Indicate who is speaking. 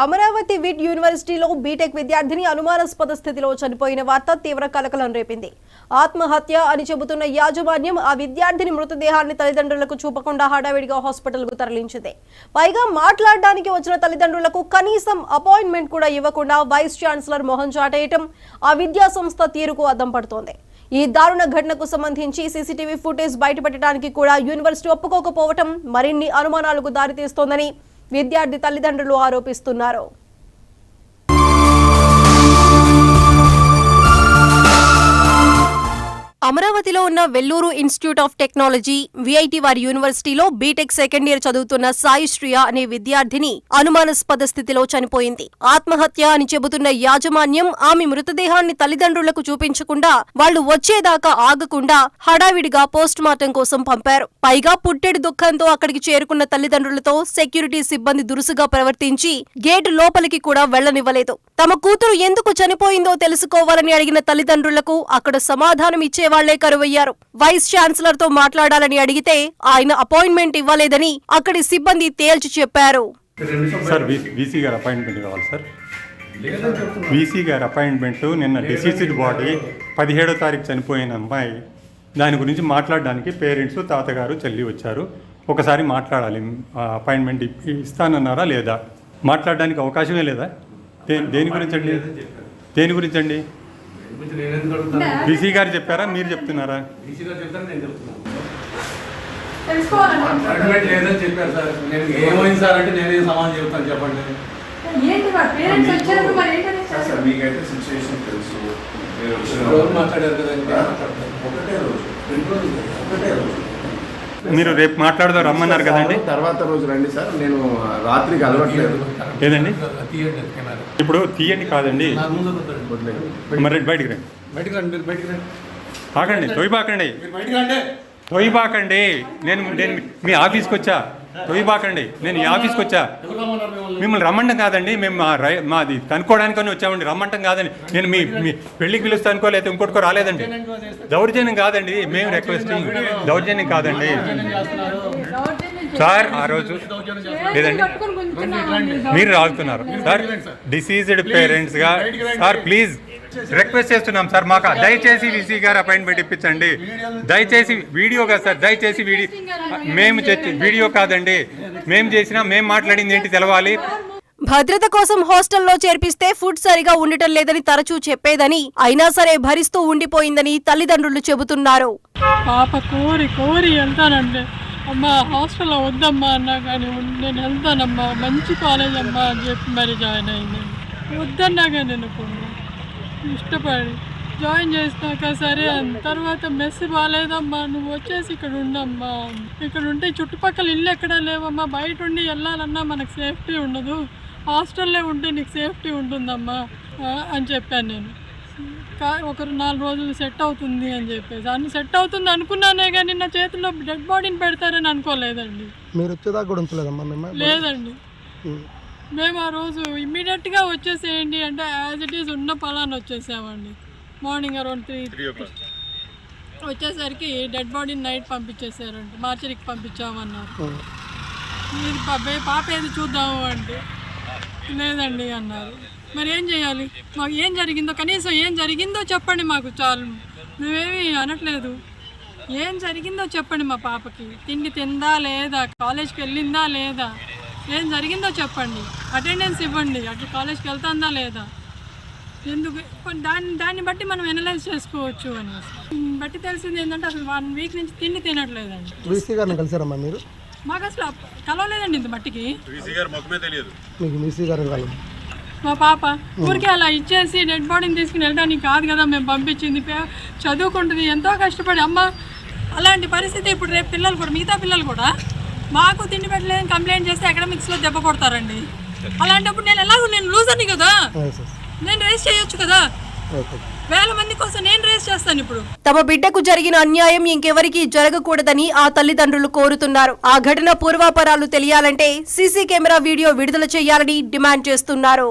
Speaker 1: అమరావతి విట్ యూనివర్సిటీలో బీటెక్ విద్యార్థిని అనుమానాస్పద స్థితిలో చనిపోయిన వార్త తీవ్ర కలకలం రేపింది. ఆత్మహత్య అని చెబుతున్న యాజమాన్యం ఆ విద్యార్థిని మృతదేహాన్ని తల్లిదండ్రులకు చూపకుండా హడావిడిగా హాస్పిటల్కు తరలించింది. పైగా మాట్లాడడానికి వచ్చిన తల్లిదండ్రులకు కనీసం అపాయింట్మెంట్ కూడా ఇవ్వకుండా వైస్ ఛాన్సలర్ మోహన్ చాటేయటం ఆ విద్యా సంస్థ తీరుకు అద్దం పడుతోంది. ఈ దారుణ ఘటనకు సంబంధించి సీసీటీవీ ఫుటేజ్ బయటపెట్టడానికి కూడా యూనివర్సిటీ ఒప్పుకోకపోవటం మరిన్ని అనుమానాలకు దారితీస్తోందని విద్యార్థి తల్లిదండ్రులు ఆరోపిస్తున్నారు. అమరావతిలో ఉన్న Vellore institute of technology VIT వారి యూనివర్సిటీలో బీటెక్ సెకండ్ ఇయర్ చదువుతున్న సాయి శ్రియ అనే విద్యార్థిని అనుమానాస్పద స్థితిలో చనిపోయింది. ఆత్మహత్య అని చెబుతున్న యాజమాన్యం ఆమె మృతదేహాన్ని తల్లిదండ్రులకు చూపించకుండా వాళ్లు వచ్చేదాకా ఆగకుండా హడావిడిగా పోస్ట్ మార్టం కోసం పంపారు. పైగా పుట్టెడు దుఃఖంతో అక్కడికి చేరుకున్న తల్లిదండ్రులతో సెక్యూరిటీ సిబ్బంది దురుసుగా ప్రవర్తించి గేటు లోపలికి కూడా వెళ్లనివ్వలేదు. తమ కూతురు ఎందుకు చనిపోయిందో తెలుసుకోవాలని అడిగిన తల్లిదండ్రులకు అక్కడ సమాధానం ఇచ్చేవాళ్లే కరువయ్యారు. వైస్ ఛాన్సలర్ తో మాట్లాడాలని అడిగితే ఆయన అపాయింట్మెంట్ ఇవ్వలేదని అక్కడి సిబ్బంది తేల్చి చెప్పారు.
Speaker 2: సార్ వీసీ గారు అపాయింట్మెంట్ కావాలి సార్. వీసీ గారు అపాయింట్మెంట్ నిన్న డిసీజ్డ్ బాడీ 17వ తారీఖు చనిపోయిన అమ్మాయి, దాని గురించి మాట్లాడడానికి పేరెంట్స్ తాతగారు చెల్లి వచ్చారు. ఒకసారి మాట్లాడాలి. అపాయింట్మెంట్ ఇస్తానన్నారా లేదా? మాట్లాడడానికి అవకాశమే లేదా? దేని గురించి అండి? బీసీ గారు చెప్పారా, మీరు చెప్తున్నారా? మీరు రేపు మాట్లాడదాం రమ్మన్నారు కదండి.
Speaker 3: తర్వాత రోజు రండి సార్, నేను రాత్రికి అలవట్లేదు.
Speaker 2: ఏదండి ఇప్పుడు తీయండి కాదండి, మరి బయటికి రండి. ఆగండి, తొయ్యబాకండి. నేను మీ ఆఫీస్కి వచ్చా. తొయ్యబాకండి, నేను ఈ ఆఫీస్కి వచ్చా. మిమ్మల్ని రమ్మంటం కాదండి, మేము మాది కనుక్కోవడానికని వచ్చామండి, రమ్మంటం కాదండి. నేను మీ పెళ్లికి పిలుస్తా అనుకో లేకపోతే ఇంకోటికో రాలేదండి. దౌర్జన్యం కాదండి, మేము రిక్వెస్టింగ్. దౌర్జన్యం కాదండి సార్. ఆ రోజు లేదండి, మీరు రాగుతున్నారు సార్. డిసీజ్డ్ పేరెంట్స్గా సార్ ప్లీజ్ రిక్వెస్ట్ చేస్తున్నాం సార్. మాకు దయచేసి వీసీ గారు అపాయింట్మెంట్ ఇప్పించండి. దయచేసి వీడియో కాదు సార్, దయచేసి మేము వీడియో కాదండి, మేము చేసినా మేము మాట్లాడింది ఏంటి తెలవాలి.
Speaker 1: భద్రత కోసం హాస్టల్లో చేర్పిస్తే ఫుడ్ సరిగా ఉండటం లేదని తరచూ చెప్పేదని, అయినా సరే భరిస్తూ ఉండిపోయిందని తల్లిదండ్రులు చెబుతున్నారు.
Speaker 4: పాప కోరి వెళ్తానంటే అమ్మా హాస్టల్లో వద్దమ్మా అన్నా కానీ నేను వెళ్తానమ్మా, మంచి కాలేజ్ అమ్మా అని చెప్పి మరి జాయిన్ అయింది. వద్దన్నా కానీ నేను ఇష్టపడి జాయిన్ చేసినాక సరే తర్వాత మెస్ బాగాలేదమ్మా, నువ్వు వచ్చేసి ఇక్కడ ఉండమ్మా, ఇక్కడ ఉంటే చుట్టుపక్కల ఇల్లు ఎక్కడా లేవమ్మా, బయట ఉండి వెళ్ళాలన్నా మనకు సేఫ్టీ ఉండదు, హాస్టల్లో ఉంటే నీకు సేఫ్టీ ఉంటుందమ్మా అని చెప్పాను. నేను ఒక 4 రోజులు సెట్ అవుతుంది అని చెప్పేసి అన్ని సెట్ అవుతుంది అనుకున్నానే కానీ నా చేతిలో డెడ్ బాడీని పెడతారని అనుకోలేదండి.
Speaker 5: మీరు వచ్చేదాకా కూడా ఉంచలేదమ్మా?
Speaker 4: లేదండి, మేము ఆ రోజు ఇమ్మీడియట్గా వచ్చేసేయండి అంటే యాజ్ ఇట్ ఈజ్ ఉన్న పలాన్ని వచ్చేసామండి. మార్నింగ్ అరౌండ్ 3 వచ్చేసరికి డెడ్ బాడీని నైట్ పంపించేసారండి, మార్చరికి పంపించామన్నారు. మీరు పాప ఏది చూద్దాము అంటే లేదండి అన్నారు. మరి ఏం చేయాలి? మాకు ఏం జరిగిందో కనీసం ఏం జరిగిందో చెప్పండి మాకు చాలు. మేమేమి అనట్లేదు, ఏం జరిగిందో చెప్పండి. మా పాపకి తిండి తిందా లేదా, కాలేజ్కి వెళ్ళిందా లేదా, ఏం జరిగిందో చెప్పండి. అటెండెన్స్ ఇవ్వండి, అటు కాలేజ్కి వెళ్తుందా లేదా, ఎందుకు దాన్ని బట్టి మనం ఎనలైజ్ చేసుకోవచ్చు అని బట్టి తెలిసింది ఏంటంటే అసలు 1 వీక్ నుంచి తిండి తినట్లేదండి.
Speaker 5: వీసీ గారిని కలిసారమ్మా మీరు?
Speaker 4: మాకు అసలు కలవలేదండి ఇంత మట్టికి. మా పాప ఊరికే అలా ఇచ్చేసి డెడ్ బాడీని తీసుకుని వెళ్ళడానికి కాదు కదా మేము పంపించింది. చదువుకుంటుంది ఎంతో కష్టపడి అమ్మ. అలాంటి పరిస్థితి ఇప్పుడు రేపు పిల్లలు కూడా, మిగతా పిల్లలు కూడా మాకు తిండి పెట్టలేదని కంప్లైంట్ చేస్తే అకాడమిక్స్లో దెబ్బ కొడతారండి. అలాంటప్పుడు నేను లూజర్ని కదా, నేను రేస్ చేయొచ్చు కదా. 1000 మంది కోసం నేను రేస్ చేస్తాను. ఇప్పుడు
Speaker 1: తమ బిడ్డకు జరిగిన అన్యాయం ఇంకెవరికీ జరగకూడదని ఆ తల్లిదండ్రులు కోరుతున్నారు. ఆ ఘటన పూర్వాపరాలు తెలియాలంటే సీసీ కెమెరా వీడియో విడుదల చేయాలని డిమాండ్ చేస్తున్నారు.